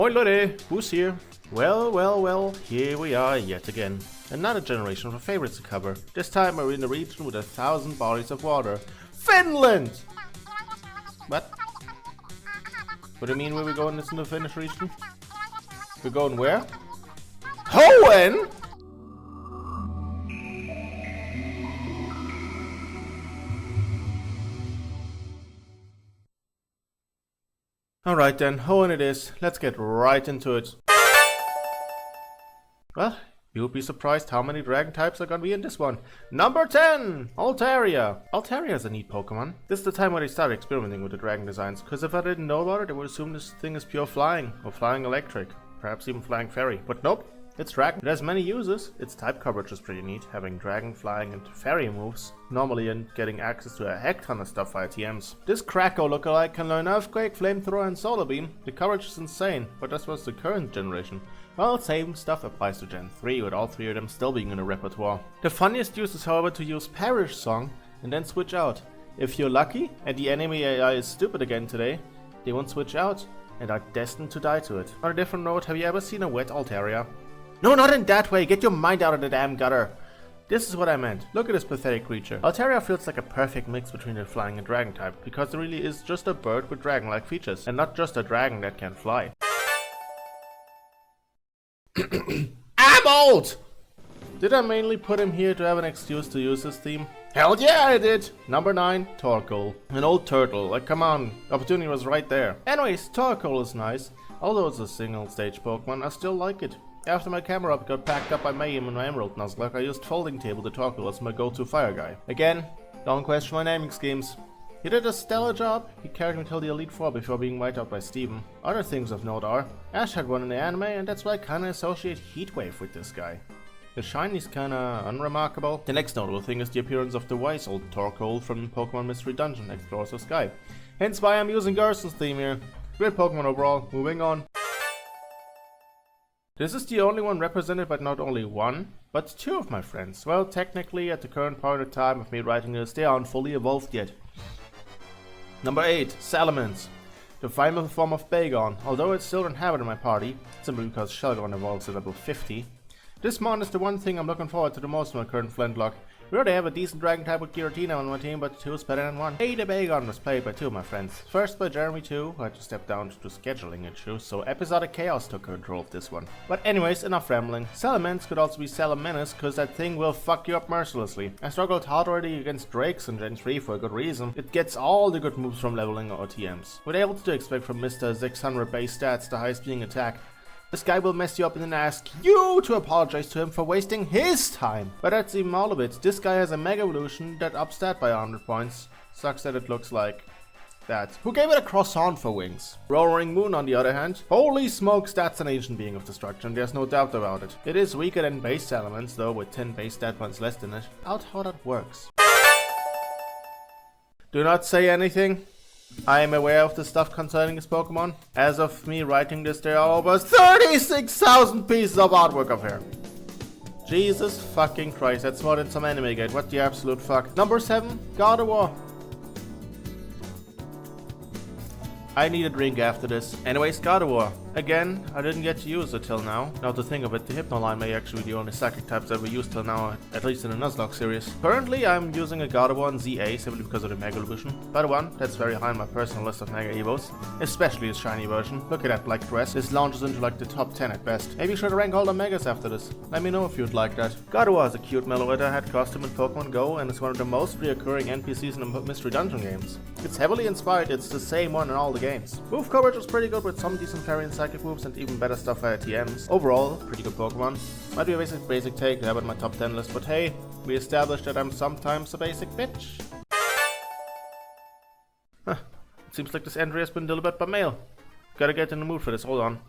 Oi Leute, who's here? Well, here we are yet again. Another generation of our favorites to cover. This time we're in a region with 1,000 bodies of water. Finland! What? What do you mean we're going in the Finnish region? We're going where? Hoenn! Alright then, Hoenn it is. Let's get right into it. Well, you'll be surprised how many dragon types are gonna be in this one. Number 10! Altaria! Altaria is a neat Pokemon. This is the time where they started experimenting with the dragon designs, because if I didn't know about it, I would assume this thing is pure flying, or flying electric, perhaps even flying fairy. But nope, it's dragon. It has many uses. Its type coverage is pretty neat, having dragon, flying, and fairy moves, normally and getting access to a heck ton of stuff via TMs. This Krakow lookalike can learn Earthquake, Flamethrower, and Solar Beam. The coverage is insane, but this was the current generation. Well, same stuff applies to Gen 3, with all three of them still being in the repertoire. The funniest use is, however, to use Perish Song and then switch out. If you're lucky and the enemy AI is stupid again today, they won't switch out and are destined to die to it. On a different note, have you ever seen a wet Altaria? No, not in that way! Get your mind out of the damn gutter! This is what I meant. Look at this pathetic creature. Altaria feels like a perfect mix between the flying and dragon type, because it really is just a bird with dragon-like features, and not just a dragon that can fly. I'm old! Did I mainly put him here to have an excuse to use this theme? Hell yeah, I did! Number 9, Torkoal. An old turtle, like come on, opportunity was right there. Anyways, Torkoal is nice. Although it's a single stage Pokemon, I still like it. After my camera up got packed up by Mayhem and my Emerald Nuzlocke, I used Folding Table to Torkoal as my go-to fire guy. Again, don't question my naming schemes. He did a stellar job. He carried me till the Elite Four before being wiped out by Steven. Other things of note are, Ash had one in the anime, and that's why I kinda associate Heatwave with this guy. The shiny's kinda unremarkable. The next notable thing is the appearance of the wise old Torkoal from Pokemon Mystery Dungeon Explorers of Sky. Hence why I'm using Gerson's theme here. Great Pokemon overall, moving on. This is the only one represented by not only one, but two of my friends. Well, technically, at the current point of time of me writing this, they aren't fully evolved yet. Number 8, Salamence. The final form of Bagon, although it's still inhabited my party, simply because Shelgon evolves at level 50. This mon is the one thing I'm looking forward to the most in my current Flintlock. We already have a decent dragon type with Giratina on my team, but 2 is better than 1. Hey, the Bagon was played by 2 of my friends. First by Jeremy 2, who had to step down due to scheduling issues, so Episodic Chaos took control of this one. But anyways, enough rambling. Salamence could also be Salamenous, cause that thing will fuck you up mercilessly. I struggled hard already against Drakes in Gen 3 for a good reason. It gets all the good moves from leveling or TMs. What able to expect from Mr. 600 base stats, the highest being attack. This guy will mess you up and then ask you to apologize to him for wasting his time. But that's even all of it. This guy has a Mega Evolution that ups stat by 100 points. Sucks that it looks like that. Who gave it a croissant for wings? Roaring Moon on the other hand. Holy smokes, that's an ancient being of destruction, there's no doubt about it. It is weaker than base Salamence though, with 10 base stat points less than it. Out how that works. Do not say anything. I am aware of the stuff concerning this Pokemon. As of me writing this, there are over 36,000 pieces of artwork of her. Jesus fucking Christ, that's more than some anime get. What the absolute fuck. Number 7, God of War. I need a drink after this. Anyways, God of War. Again, I didn't get to use it till now. Now to think of it, the Hypnoline may actually be the only psychic types that we used till now, at least in the Nuzlocke series. Currently, I'm using a God of War in ZA simply because of the Mega Evolution. By the one, that's very high on my personal list of Mega Evos. Especially his shiny version. Look at that black dress. This launches into like the top 10 at best. Maybe you should rank all the Megas after this. Let me know if you'd like that. God of War is a cute Meloetta head costume in Pokemon Go and is one of the most reoccurring NPCs in the Mystery Dungeon games. It's heavily inspired, it's the same one in all the games. Move coverage was pretty good with some decent fairy and psychic moves and even better stuff via TMs. Overall, pretty good Pokemon. Might be a basic take to have in my top 10 list, but hey, we established that I'm sometimes a basic bitch. Huh. It seems like this entry has been delivered by mail. Gotta get in the mood for this, hold on.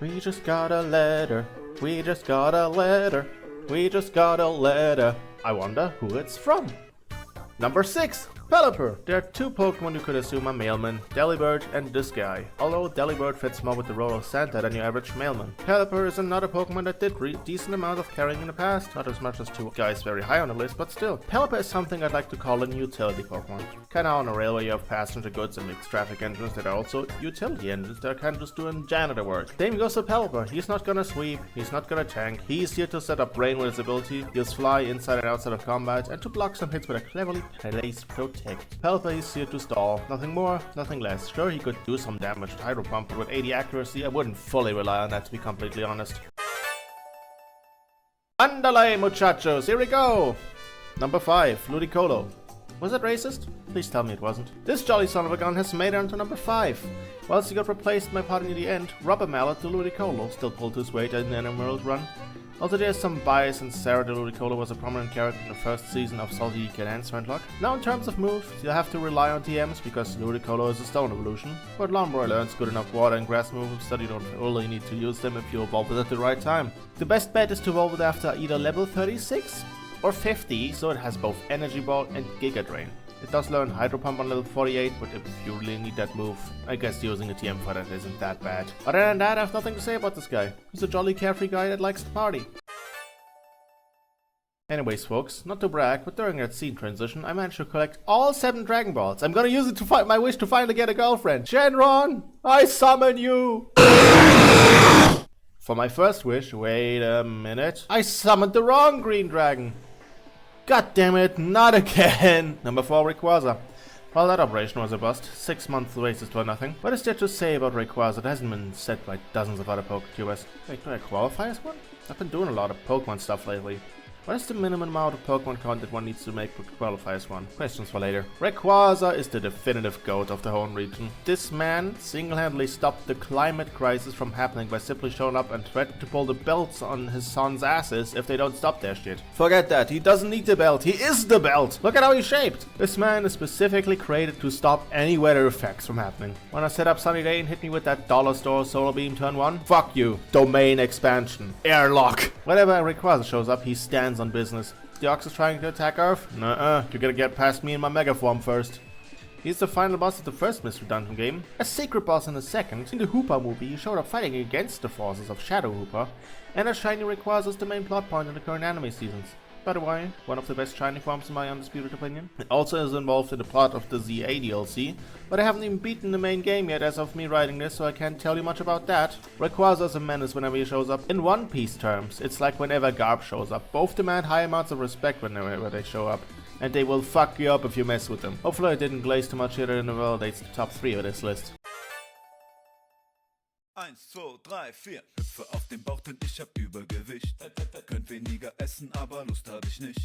We just got a letter. We just got a letter. We just got a letter. I wonder who it's from. Number 6, Pelipper! There are two Pokemon you could assume are mailmen, Delibird and this guy, although Delibird fits more with the role of Santa than your average mailman. Pelipper is another Pokemon that did decent amount of carrying in the past, not as much as two guys very high on the list, but still. Pelipper is something I'd like to call an utility Pokemon. Kinda on a railway you have passenger goods and mixed traffic engines that are also utility engines that are kinda just doing janitor work. Same goes to Pelipper. He's not gonna sweep, he's not gonna tank, he's here to set up brain with his ability, he'll fly inside and outside of combat, and to block some hits with a cleverly placed protect. Pelipper is here to stall, nothing more, nothing less. Sure, he could do some damage with Hydro Pump, but with 80 accuracy, I wouldn't fully rely on that to be completely honest. Andale, muchachos, here we go! Number 5, Ludicolo. Was that racist? Please tell me it wasn't. This jolly son of a gun has made it onto number 5. Whilst he got replaced by part near the end, Rubber Mallet to Ludicolo still pulled his weight in an Emerald run. Also there's some bias since Sarah de Ludicolo was a prominent character in the first season of Salty Cadence Randlock. Now in terms of moves, you'll have to rely on TMs because Ludicolo is a stone evolution, but Lawnmower learns good enough water and grass moves that you don't really need to use them if you evolve it at the right time. The best bet is to evolve it after either level 36 or 50, so it has both Energy Ball and Giga Drain. It does learn Hydro Pump on level 48, but if you really need that move, I guess using a TM for that isn't that bad. Other than that, I have nothing to say about this guy. He's a jolly carefree guy that likes to party. Anyways folks, not to brag, but during that scene transition, I managed to collect all 7 Dragon Balls. I'm gonna use it to fight my wish to finally get a girlfriend. Shenron, I summon you! For my first wish, wait a minute, I summoned the wrong green dragon. God damn it, not again! Number 4, Rayquaza. Well, that operation was a bust. 6 months wasted for nothing. What is there to say about Rayquaza that hasn't been said by dozens of other Poketubers? Wait, do I qualify as one? I've been doing a lot of Pokemon stuff lately. What is the minimum amount of Pokemon content one needs to make to qualify as one? Questions for later. Rayquaza is the definitive GOAT of the Hoenn region. This man single-handedly stopped the climate crisis from happening by simply showing up and threatening to pull the belts on his son's asses if they don't stop their shit. Forget that, he doesn't need the belt, he is the belt! Look at how he's shaped! This man is specifically created to stop any weather effects from happening. Wanna set up Sunny Day and hit me with that dollar store Solar Beam turn 1? Fuck you. Domain expansion. Airlock. Whenever Rayquaza shows up, he stands on business. The Ox is trying to attack Earth? Nuh-uh, you're gonna get past me in my Mega Form first. He's the final boss of the first Mystery Dungeon game, a secret boss in the second. In the Hoopa movie, he showed up fighting against the forces of Shadow Hoopa, and a shiny Rayquaza is the main plot point in the current anime seasons. By the way, one of the best shiny forms in my undisputed opinion. It also is involved in the plot of the ZA DLC, but I haven't even beaten the main game yet as of me writing this, so I can't tell you much about that. Rayquaza is a menace whenever he shows up. In One Piece terms, it's like whenever Garp shows up. Both demand high amounts of respect whenever they show up, and they will fuck you up if you mess with them. Hopefully I didn't glaze too much here and it validates the top 3 of this list. 1, 2, 3, 4. Hüpfe auf den Bauch, denn ich hab Übergewicht. Könnt weniger essen, aber Lust hab ich nicht.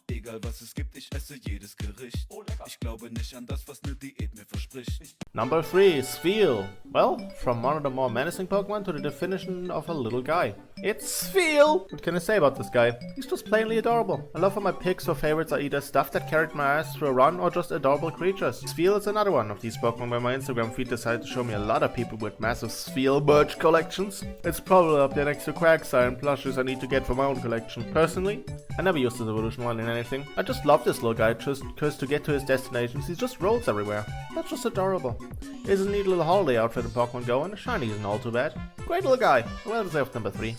Egal was es gibt, ich esse jedes Gericht. Ich glaube nicht an das, was ne Diät mir verspricht. Number 3, Spheal. Well, from one of the more menacing Pokemon to the definition of a little guy. It's Spheal! What can I say about this guy? He's just plainly adorable. I love how my picks or favorites are either stuff that carried my ass through a run or just adorable creatures. Spheal is another one of these Pokemon where my Instagram feed decided to show me a lot of people with massive Spheal merch collections. It's probably up there next to Quagsire and plushes I need to get for my own collection. Personally, I never used this evolution while in anything. I just love this little guy just because to get to his destinations he just rolls everywhere. That's just adorable. There's a neat little holiday outfit in Pokemon Go and the shiny isn't all too bad. Great little guy. Well deserved number 3.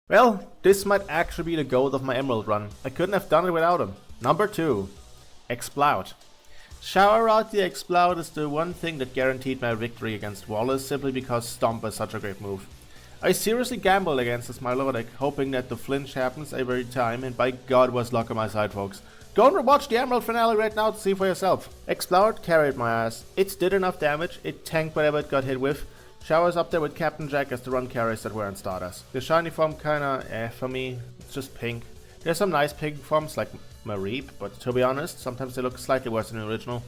Well, this might actually be the goal of my Emerald run. I couldn't have done it without him. Number 2. Exploud. Shower out the Exploud is the one thing that guaranteed my victory against Wallace simply because Stomp is such a great move. I seriously gambled against this Milo deck hoping that the flinch happens every time and by God was luck on my side folks. Go and rewatch the Emerald finale right now to see for yourself. Exploud carried my ass. It did enough damage, it tanked whatever it got hit with. Shower's up there with Captain Jack as the run carries that weren't starters. The shiny form kinda for me, it's just pink. There's some nice pink forms like Mareep, but to be honest, sometimes they look slightly worse than the original.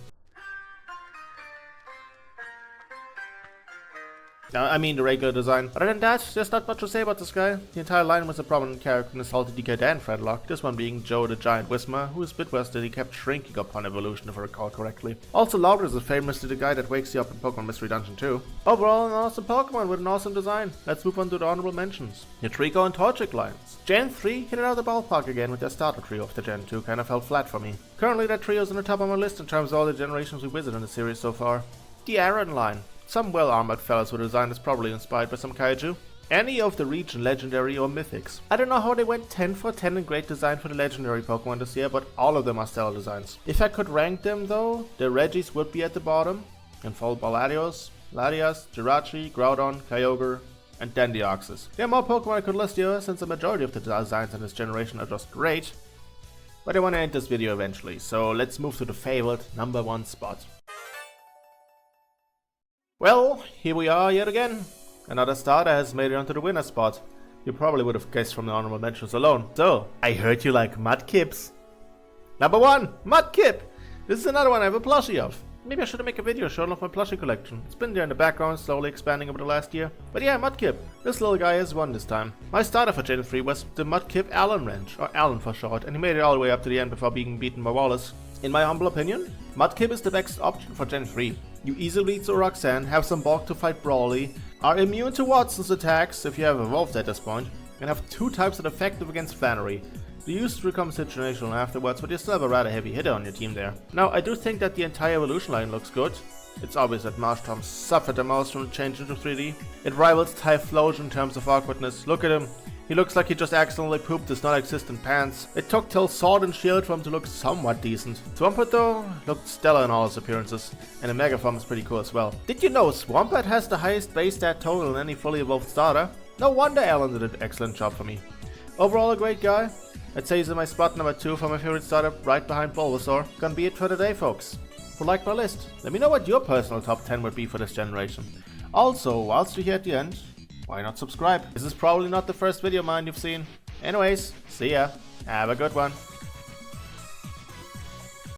I mean the regular design. Other than that, there's not much to say about this guy. The entire line was a prominent character in the Salty DK Dan Fredlock, this one being Joe the Giant Whismer, who is bit worse that he kept shrinking upon evolution if I recall correctly. Also Lauder is famously the guy that wakes you up in Pokemon Mystery Dungeon 2. Overall, an awesome Pokemon with an awesome design. Let's move on to the honorable mentions. Your Trico and Torchic lines. Gen 3 hit it out of the ballpark again with their starter trio of the Gen 2, kind of fell flat for me. Currently that trio is on the top of my list in terms of all the generations we visited in the series so far. The Aaron line. Some well-armored fellas with a design is probably inspired by some kaiju. Any of the region legendary or mythics. I don't know how they went 10 for 10 in great design for the legendary Pokemon this year, but all of them are stellar designs. If I could rank them though, the Regis would be at the bottom, and followed by Latios, Jirachi, Groudon, Kyogre, and then the Deoxys. There are more Pokemon I could list here, since the majority of the designs in this generation are just great, but I want to end this video eventually, so let's move to the favorite number 1 spot. Well, here we are yet again. Another starter has made it onto the winner spot. You probably would have guessed from the honorable mentions alone. So, I heard you like Mudkips. Number 1, Mudkip! This is another one I have a plushie of. Maybe I should make a video showing off my plushie collection. It's been there in the background, slowly expanding over the last year. But yeah, Mudkip. This little guy has won this time. My starter for Gen 3 was the Mudkip Allen Ranch, or Allen for short, and he made it all the way up to the end before being beaten by Wallace. In my humble opinion, Mudkip is the best option for Gen 3. You easily beat Roxanne, have some bulk to fight Brawly, are immune to Watson's attacks if you have evolved at this point, and have 2 types that are effective against Flannery. The use becomes situational afterwards, but you still have a rather heavy hitter on your team there. Now, I do think that the entire evolution line looks good. It's obvious that Marshtomp suffered the most from the change into 3D. It rivals Typhlosion in terms of awkwardness. Look at him. He looks like he just accidentally pooped his non-existent pants. It took till Sword and Shield for him to look somewhat decent. Swampert though, looked stellar in all his appearances, and the Mega Form is pretty cool as well. Did you know Swampert has the highest base stat total in any fully evolved starter? No wonder Alan did an excellent job for me. Overall a great guy. I'd say he's in my spot number 2 for my favorite starter, right behind Bulbasaur. Gonna be it for today, folks. Who liked my list? Let me know what your personal top 10 would be for this generation. Also, whilst you're here at the end, why not subscribe? This is probably not the first video of mine you've seen. Anyways, see ya. Have a good one.